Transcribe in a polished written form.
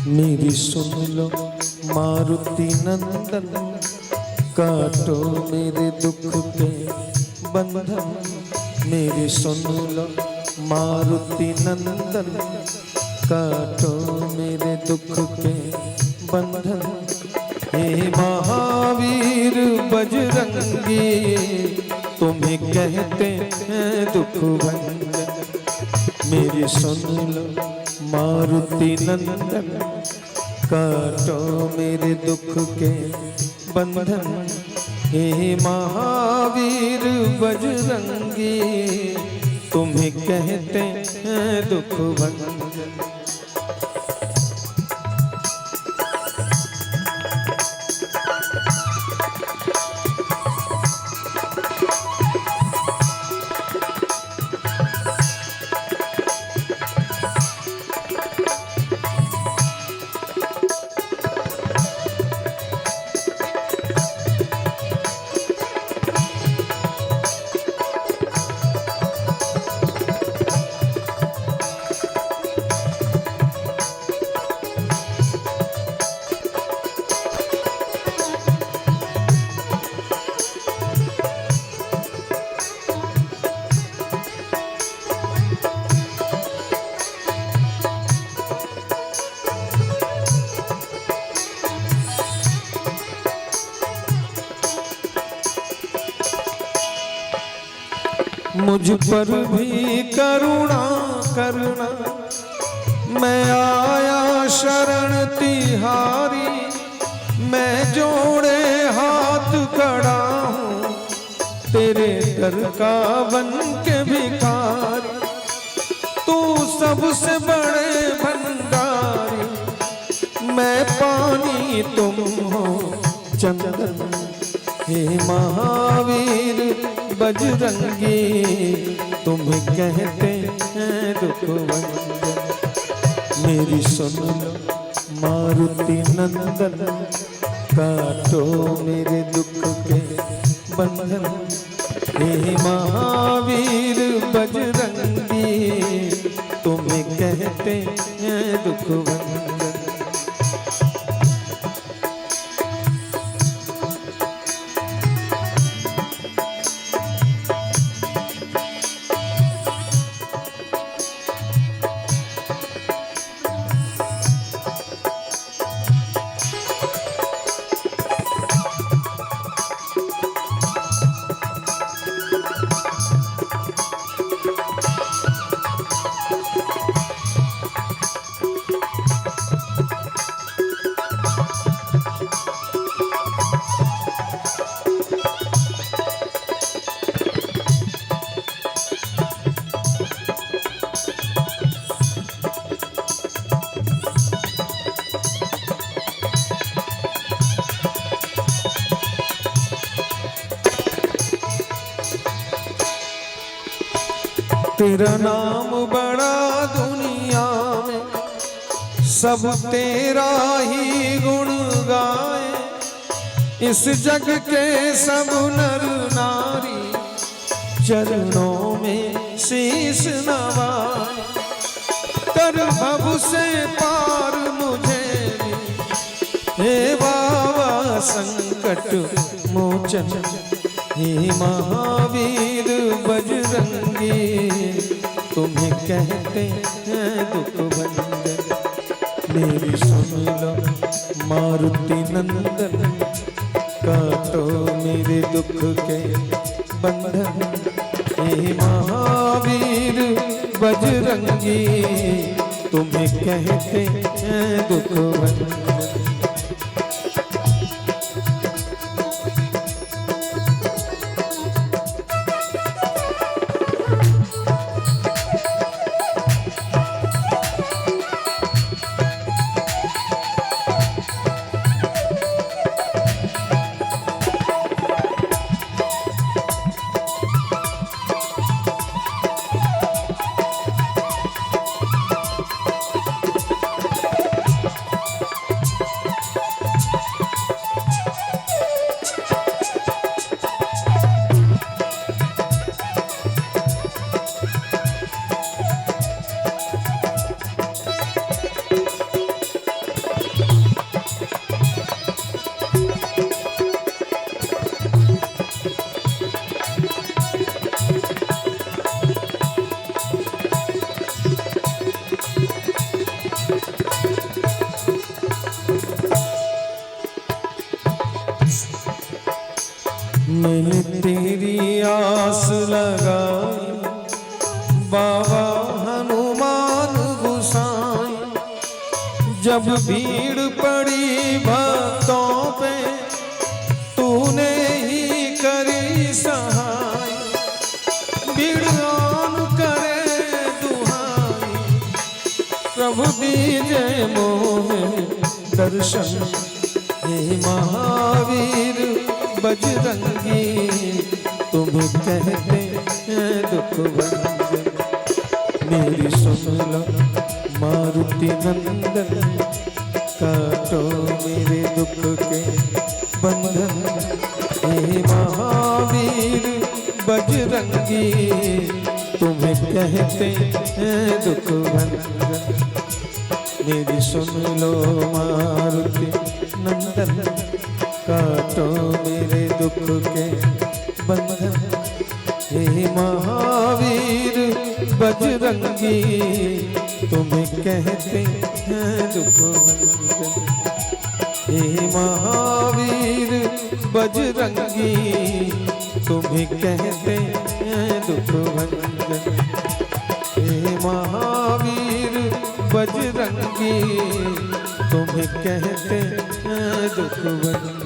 मेरी सुन लो मारुति नंदन, काटो मेरे दुख के बंधन। मेरी सुन लो मारुति नंदन, काटो मेरे दुख के बंधन। हे महावीर बजरंगी, तुम्हें कहते हैं दुख भंजन। मेरी सुन लो मारुति नंदन, काटो मेरे दुख के बंधन। हे महावीर बजरंगी, तुम्हें कहते हैं दुख भंजन। मुझ पर भी करुणा करना, मैं आया शरण तिहारी। मैं जोड़े हाथ खड़ा हूँ, तेरे दर का बन के भिखारी। तू सबसे बड़े भंडारी, मैं पानी तुम हो चंदन। हे महावीर बजरंगी, तुम्हें कहते हैं दुख भंजन। मेरी सुन लो मारुति नंदन, काटो मेरे दुख के बंधन। हे महावीर बजरंगी, तुम्हें कहते हैं दुख भंजन। तेरा नाम बड़ा दुनिया में, सब तेरा ही गुण गाए। इस जग के सब नर नारी, चरणों में शीश नवाए। कर भव से पार मुझे भी, हे बाबा संकट मोचन। हे महावीर बजरंगी, तुम्हें कहते हैं दुख भंजन। मेरी सुन लो मारुति नंदन, काटो मेरे दुख के बंधन। हे महा बजरंगी तुम्हें कहते हैं दुख भंजन। मैंने तेरी आस लगाई बाबा हनुमान गुसाई, जब भीड़ पड़ी भक्तों पे तूने ही करी सहाय। भीड़ आन करे दुहाई प्रभु दीजे मोह दर्शन। हे महावीर बजरंगी तुम्हें कहते हैं दुख भंजन। मेरी सुन लो मारुति नंदन, काटो मेरे दुख के बंधन। हे महावीर बजरंगी तुम्हें कहते हैं दुख भंजन। मेरी सुन लो मारुति नंदन, काटो मेरे दुख के बंधन। हे महावीर बजरंगी तुम्हें कहते हैं दुख भंजन। हे महावीर बजरंगी तुम्हें कहते हैं दुख भंजन। हे महावीर बजरंगी तुम्हें कहते हैं दुख भंजन।